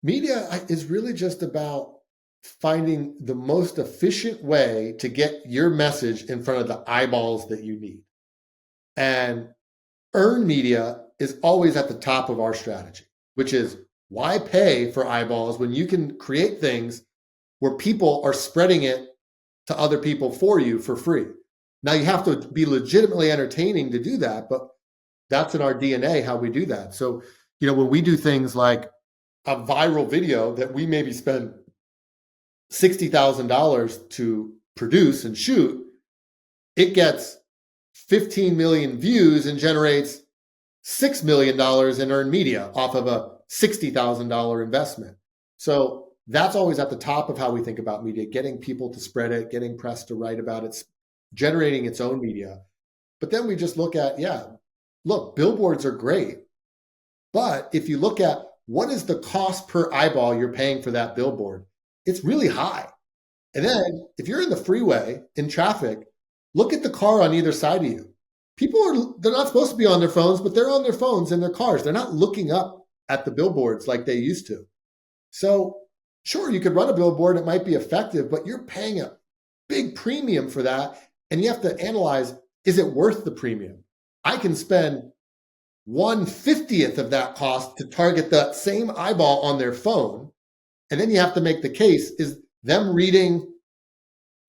Media is really just about finding the most efficient way to get your message in front of the eyeballs that you need. And earned media is always at the top of our strategy, which is why pay for eyeballs when you can create things where people are spreading it to other people for you for free. Now you have to be legitimately entertaining to do that, but that's in our DNA how we do that. So, when we do things like a viral video that we maybe spend $60,000 to produce and shoot, it gets 15 million views and generates $6 million in earned media off of a $60,000 investment. So that's always at the top of how we think about media, getting people to spread it, getting press to write about it, generating its own media. But then we just look at, look, billboards are great. But if you look at what is the cost per eyeball you're paying for that billboard, it's really high. And then if you're in the freeway in traffic, look at the car on either side of you. They're not supposed to be on their phones, but they're on their phones in their cars. They're not looking up at the billboards like they used to. So sure, you could run a billboard, it might be effective, but you're paying a big premium for that. And you have to analyze, is it worth the premium? I can spend 1/50th of that cost to target that same eyeball on their phone. And then you have to make the case, is them reading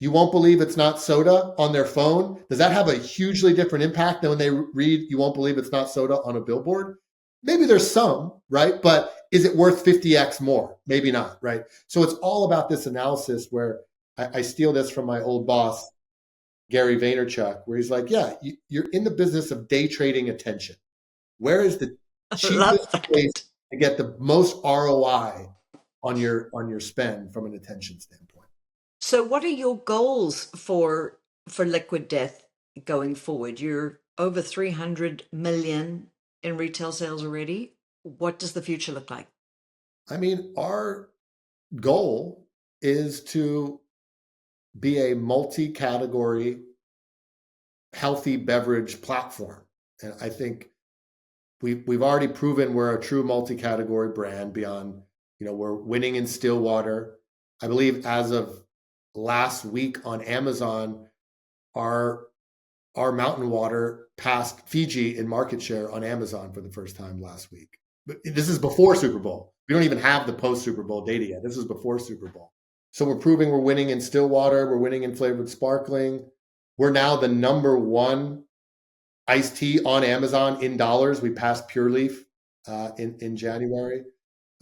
"You won't believe it's not soda" on their phone, does that have a hugely different impact than when they read "You won't believe it's not soda" on a billboard? Maybe there's some, right? But is it worth 50x more? Maybe not, right? So it's all about this analysis where I steal this from my old boss, Gary Vaynerchuk, where he's like, you're in the business of day trading attention. Where is the I cheapest love place that. to get the most ROI on your spend from an attention standpoint? So what are your goals for Liquid Death going forward? You're over 300 million in retail sales already. What does the future look like? I mean, our goal is to be a multi-category healthy beverage platform. And I think we've already proven we're a true multi-category brand beyond, we're winning in still water. I believe as of last week on Amazon, our mountain water passed Fiji in market share on Amazon for the first time last week. But this is before Super Bowl. We don't even have the post Super Bowl data yet. This is before Super Bowl. So we're proving we're winning in still water. We're winning in flavored sparkling. We're now the number one iced tea on Amazon in dollars. We passed Pure Leaf in January.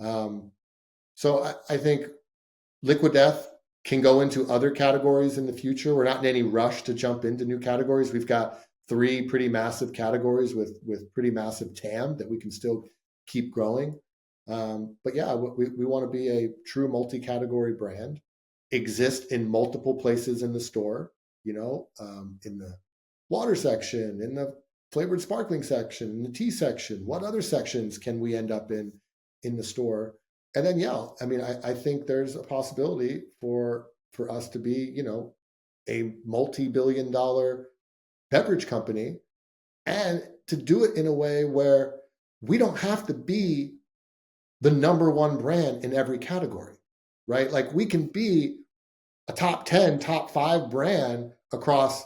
So I think Liquid Death can go into other categories in the future. We're not in any rush to jump into new categories. We've got 3 pretty massive categories with pretty massive TAM that we can still keep growing. But we want to be a true multi-category brand, exist in multiple places in the store, in the water section, in the flavored sparkling section, in the tea section. What other sections can we end up in the store? And then, I think there's a possibility for us to be, a multi-billion-dollar beverage company, and to do it in a way where we don't have to be the number one brand in every category, right? Like we can be a top 10, top 5 brand across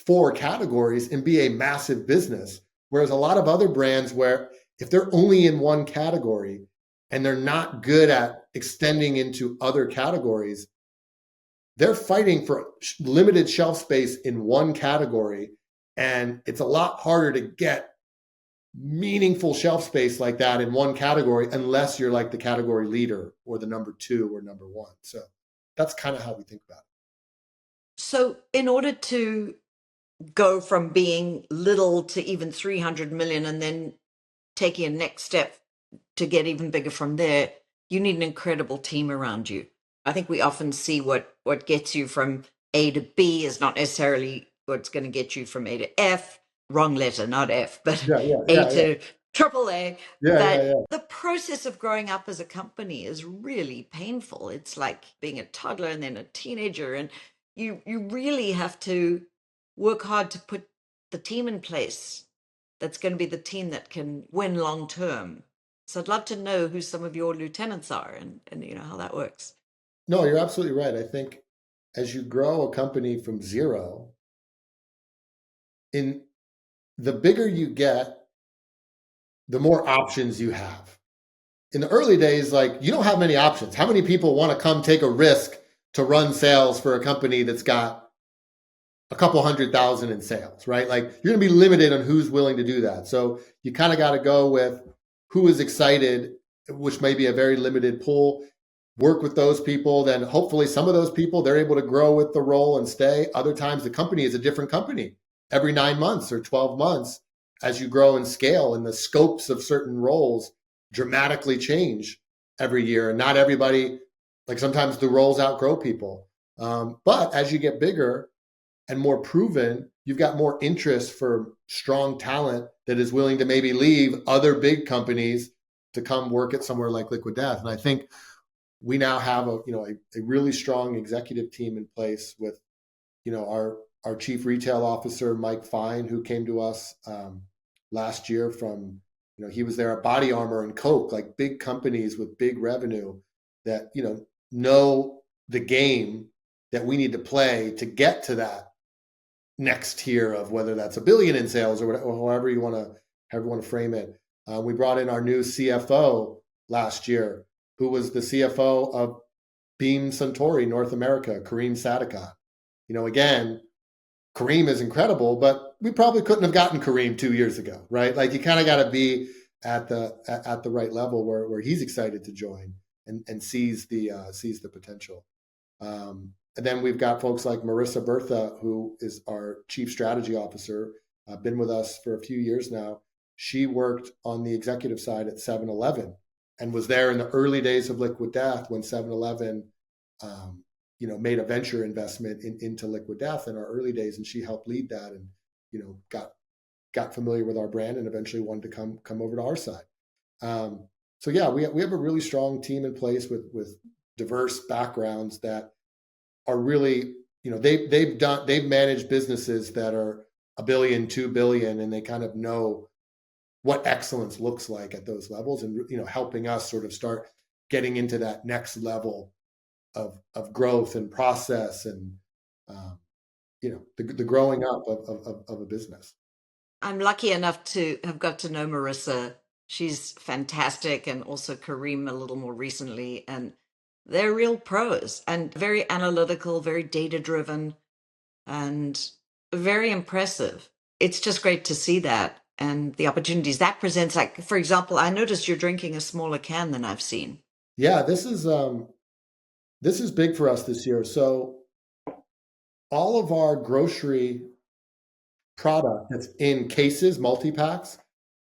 4 categories and be a massive business. Whereas a lot of other brands, where if they're only in one category and they're not good at extending into other categories, they're fighting for limited shelf space in one category. And it's a lot harder to get meaningful shelf space like that in one category unless you're like the category leader or the number 2 or number 1. So that's kind of how we think about it. So, in order to go from being little to even 300 million and then taking a next step to get even bigger from there, you need an incredible team around you. I think we often see what gets you from A to B is not necessarily what's going to get you from A to F. Wrong letter, not F, but Yeah, yeah, A yeah, yeah, to triple A. yeah, yeah, But yeah. the process of growing up as a company is really painful. It's like being a toddler and then a teenager, and you really have to work hard to put the team in place that's going to be the team that can win long term. So I'd love to know who some of your lieutenants are, and you know how that works. No, you're absolutely right. I think as you grow a company from zero, in the bigger you get, the more options you have. In the early days, like, you don't have many options. How many people want to come take a risk to run sales for a company that's got a couple 100,000 in sales, right? Like, you're going to be limited on who's willing to do that. So you kind of got to go with who is excited, which may be a very limited pool. Work with those people. Then hopefully some of those people, they're able to grow with the role and stay. Other times the company is a different company every 9 months or 12 months. As you grow and scale, and the scopes of certain roles dramatically change every year. And not everybody, like, sometimes the roles outgrow people. But as you get bigger and more proven, you've got more interest for strong talent that is willing to maybe leave other big companies to come work at somewhere like Liquid Death. And I think we now have a really strong executive team in place with, our chief retail officer, Mike Fine, who came to us last year from, he was there at Body Armor and Coke, like big companies with big revenue that, know the game that we need to play to get to that next tier of whether that's a billion in sales or whatever, or however you want to frame it. We brought in our new CFO last year, who was the CFO of Beam Suntory North America, Kareem Sadaka. Again, Kareem is incredible, but we probably couldn't have gotten Kareem 2 years ago, right? Like, you kind of got to be at the right level where he's excited to join and sees the potential. And then we've got folks like Marissa Bertha, who is our chief strategy officer, been with us for a few years now. She worked on the executive side at 7-Eleven and was there in the early days of Liquid Death when 7-Eleven, made a venture investment into Liquid Death in our early days, and she helped lead that, and got familiar with our brand and eventually wanted to come over to our side. So yeah, we have a really strong team in place with diverse backgrounds that are really, they've managed businesses that are a billion, 2 billion, and they kind of know what excellence looks like at those levels, and helping us sort of start getting into that next level of growth and process and the growing up of a business. I'm lucky enough to have got to know Marissa. She's fantastic, and also Kareem a little more recently. And they're real pros and very analytical, very data driven, and very impressive. It's just great to see that and the opportunities that presents. Like, for example, I noticed you're drinking a smaller can than I've seen. Yeah, this is big for us this year. So all of our grocery product that's in cases, multi-packs,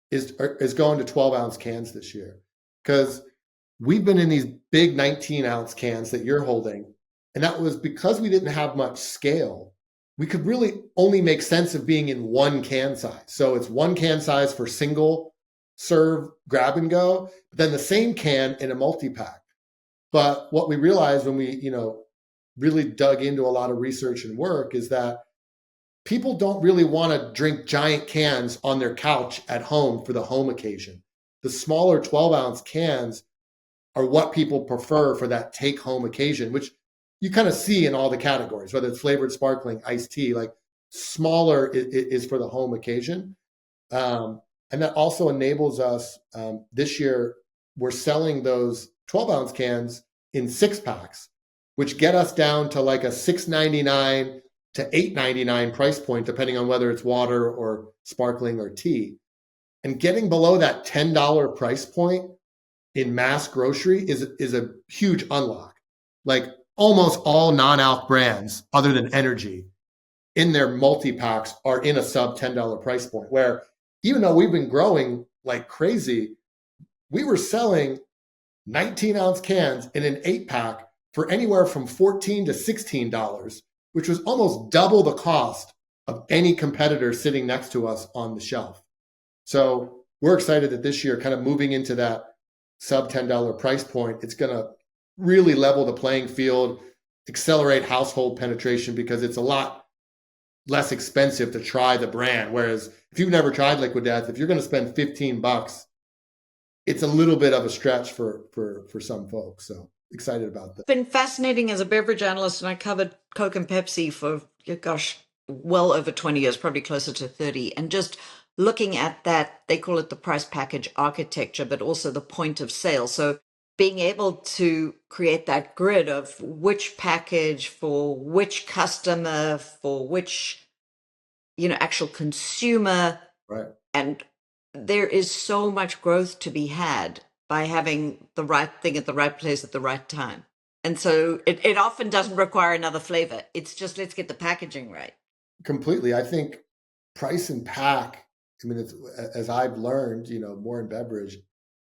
is going to 12-ounce cans this year, because we've been in these big 19-ounce cans that you're holding, and that was because we didn't have much scale. We could really only make sense of being in one can size. So it's one can size for single serve, grab and go, but then the same can in a multi-pack. But what we realized when we, really dug into a lot of research and work is that people don't really want to drink giant cans on their couch at home for the home occasion. The smaller 12-ounce cans are what people prefer for that take-home occasion, which you kind of see in all the categories, whether it's flavored sparkling, iced tea, like smaller is for the home occasion. And that also enables us, this year, we're selling those 12-ounce cans in 6 packs, which get us down to like a $6.99 to $8.99 price point, depending on whether it's water or sparkling or tea. And getting below that $10 price point in mass grocery is a huge unlock. Like almost all non-alc brands, other than energy, in their multi-packs are in a sub $10 price point, where even though we've been growing like crazy, we were selling 19-ounce cans in an 8 pack for anywhere from $14 to $16, which was almost double the cost of any competitor sitting next to us on the shelf. So we're excited that this year, kind of moving into that sub $10 price point, it's going to really level the playing field, accelerate household penetration, because it's a lot less expensive to try the brand. Whereas if you've never tried Liquid Death, if you're going to spend $15, it's a little bit of a stretch for some folks. So excited about that. Been fascinating as a beverage analyst, and I covered Coke and Pepsi for, gosh, well over 20 years, probably closer to 30. And just looking at that, they call it the price package architecture, but also the point of sale. So being able to create that grid of which package for which customer, for which, actual consumer. Right. And there is so much growth to be had by having the right thing at the right place at the right time. And so it often doesn't require another flavor. It's just, let's get the packaging right. Completely. I think price and pack, I mean, it's, as I've learned, more in beverage,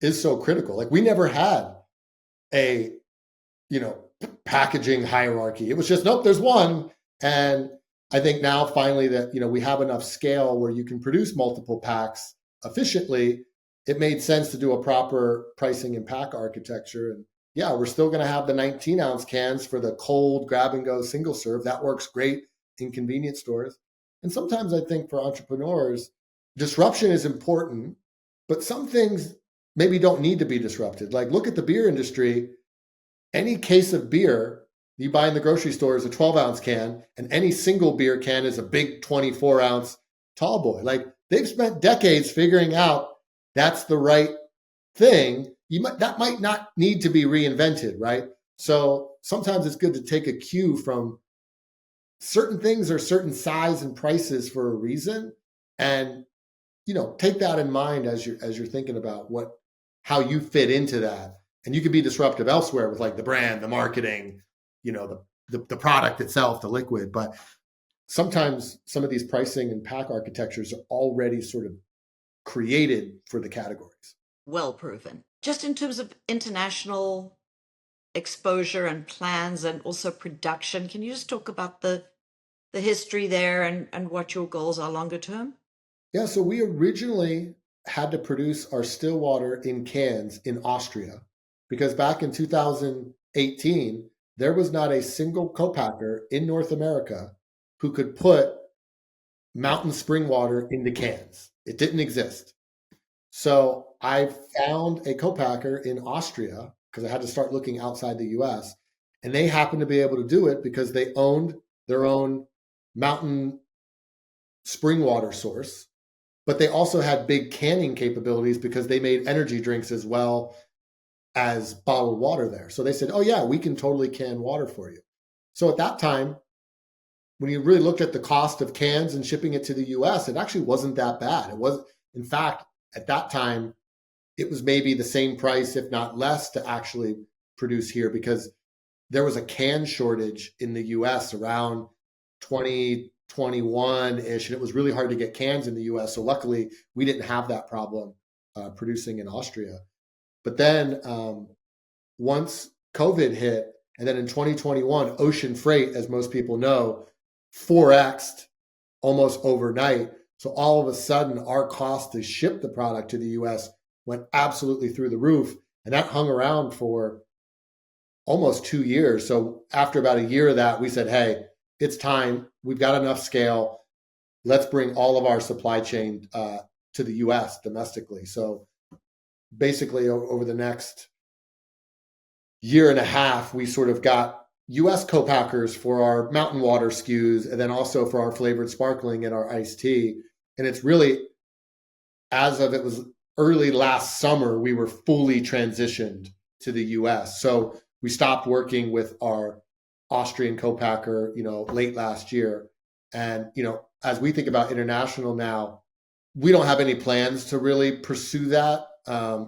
is so critical. Like we never had a, packaging hierarchy. It was just, nope, there's one. And I think now finally that, we have enough scale where you can produce multiple packs efficiently, it made sense to do a proper pricing and pack architecture. And yeah, we're still going to have the 19-ounce cans for the cold grab and go single serve. That works great in convenience stores. And sometimes I think for entrepreneurs, disruption is important, but some things maybe don't need to be disrupted. Like look at the beer industry. Any case of beer you buy in the grocery store is a 12-ounce can, and any single beer can is a big 24-ounce tall boy. Like they've spent decades figuring out that's the right thing. That might not need to be reinvented, right? So sometimes it's good to take a cue from certain things or certain size and prices for a reason, and take that in mind as you're thinking about how you fit into that. And you can be disruptive elsewhere with like the brand, the marketing, the product itself, the liquid. But sometimes some of these pricing and pack architectures are already sort of created for the categories. Well proven. Just in terms of international exposure and plans and also production, can you just talk about the history there and what your goals are longer term? Yeah, so we originally had to produce our still water in cans in Austria because back in 2018, there was not a single co-packer in North America who could put mountain spring water into cans. It didn't exist. So I found a co-packer in Austria because I had to start looking outside the US, and they happened to be able to do it because they owned their own mountain spring water source, but they also had big canning capabilities because they made energy drinks as well as bottled water there. So they said, oh yeah, we can totally can water for you. So at that time, when you really looked at the cost of cans and shipping it to the US, it actually wasn't that bad. It was, in fact, at that time, it was maybe the same price, if not less, to actually produce here because there was a can shortage in the US around 2021-ish, and it was really hard to get cans in the US. So luckily, we didn't have that problem producing in Austria. But then once COVID hit, and then in 2021, ocean freight, as most people know, 4x'd almost overnight. So all of a sudden, our cost to ship the product to the US went absolutely through the roof. And that hung around for almost 2 years. So after about a year of that, we said, hey, it's time. We've got enough scale. Let's bring all of our supply chain to the US domestically. So basically over the next year and a half, we sort of got US co-packers for our mountain water SKUs, and then also for our flavored sparkling and our iced tea. And it's really, as of it was early last summer, we were fully transitioned to the US. So we stopped working with our Austrian co-packer, late last year. And, as we think about international now, we don't have any plans to really pursue that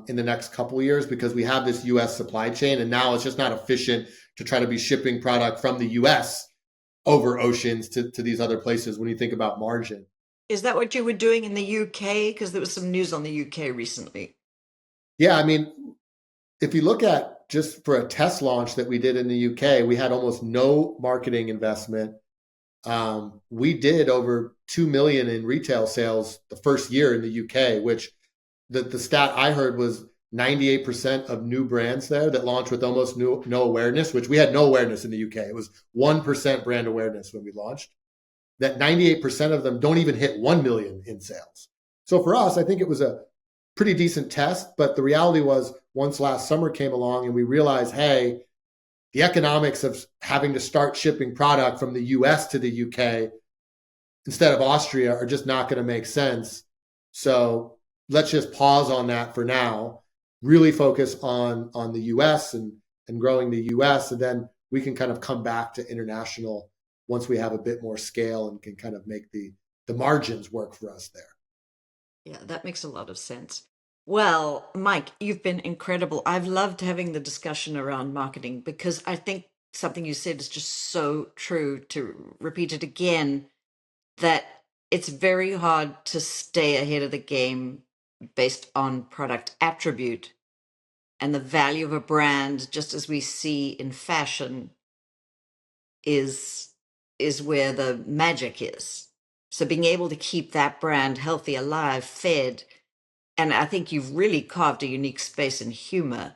in the next couple of years because we have this US supply chain. And now it's just not efficient to try to be shipping product from the US over oceans to these other places when you think about margin. Is that what you were doing in the UK? Because there was some news on the UK recently. Yeah, I mean, if you look at just for a test launch that we did in the UK, we had almost no marketing investment. We did over 2 million in retail sales the first year in the UK, which the stat I heard was 98% of new brands there that launched with almost no awareness, which we had no awareness in the UK. It was 1% brand awareness when we launched. That 98% of them don't even hit 1 million in sales. So for us, I think it was a pretty decent test. But the reality was, once last summer came along and we realized, hey, the economics of having to start shipping product from the US to the UK instead of Austria are just not going to make sense. So let's just pause on that for now, really focus on the US and growing the US, and then we can kind of come back to international once we have a bit more scale and can kind of make the margins work for us there. Yeah, that makes a lot of sense. Well, Mike, you've been incredible. I've loved having the discussion around marketing because I think something you said is just so true. To repeat it again, that it's very hard to stay ahead of the game based on product attribute and the value of a brand, just as we see in fashion, is is where the magic is. So being able to keep that brand healthy, alive, fed, and I think you've really carved a unique space in humor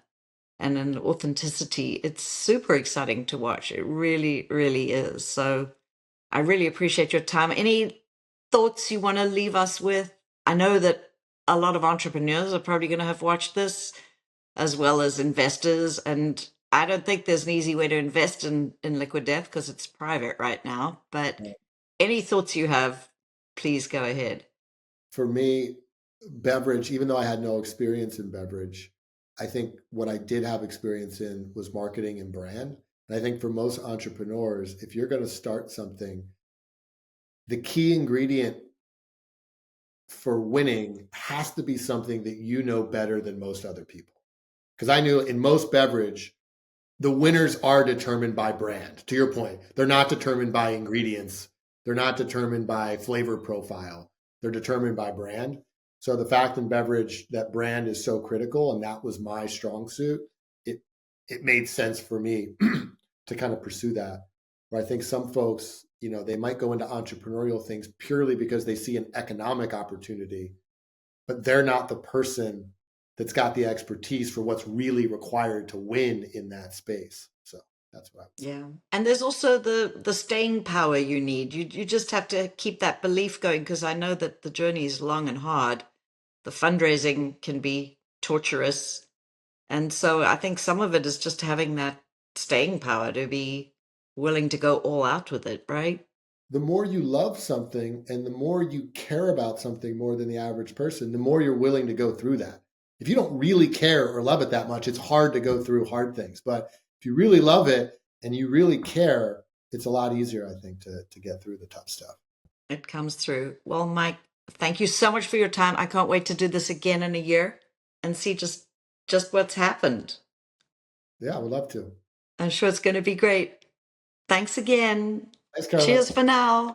and in authenticity. It's super exciting to watch. It really, really is. So I really appreciate your time. Any thoughts you want to leave us with? I know that a lot of entrepreneurs are probably going to have watched this, as well as investors. And I don't think there's an easy way to invest in Liquid Death because it's private right now. But any thoughts you have, please go ahead. For me, beverage, even though I had no experience in beverage, I think what I did have experience in was marketing and brand. And I think for most entrepreneurs, if you're going to start something, the key ingredient for winning has to be something that you know better than most other people. Because I knew in most beverage, the winners are determined by brand. To your point, they're not determined by ingredients. They're not determined by flavor profile. They're determined by brand. So the fact in beverage that brand is so critical, and that was my strong suit, it it made sense for me to kind of pursue that. Where I think some folks, they might go into entrepreneurial things purely because they see an economic opportunity, but they're not the person that's got the expertise for what's really required to win in that space. So that's what I would say. Yeah. And there's also the staying power you need. You just have to keep that belief going because I know that the journey is long and hard. The fundraising can be torturous. And so I think some of it is just having that staying power to be willing to go all out with it, right? The more you love something and the more you care about something more than the average person, the more you're willing to go through that. If you don't really care or love it that much, it's hard to go through hard things. But if you really love it and you really care, it's a lot easier, I think, to get through the tough stuff. It comes through. Well, Mike, thank you so much for your time. I can't wait to do this again in a year and see just what's happened. Yeah, I would love to. I'm sure it's going to be great. Thanks again. Thanks, Carla. Cheers for now.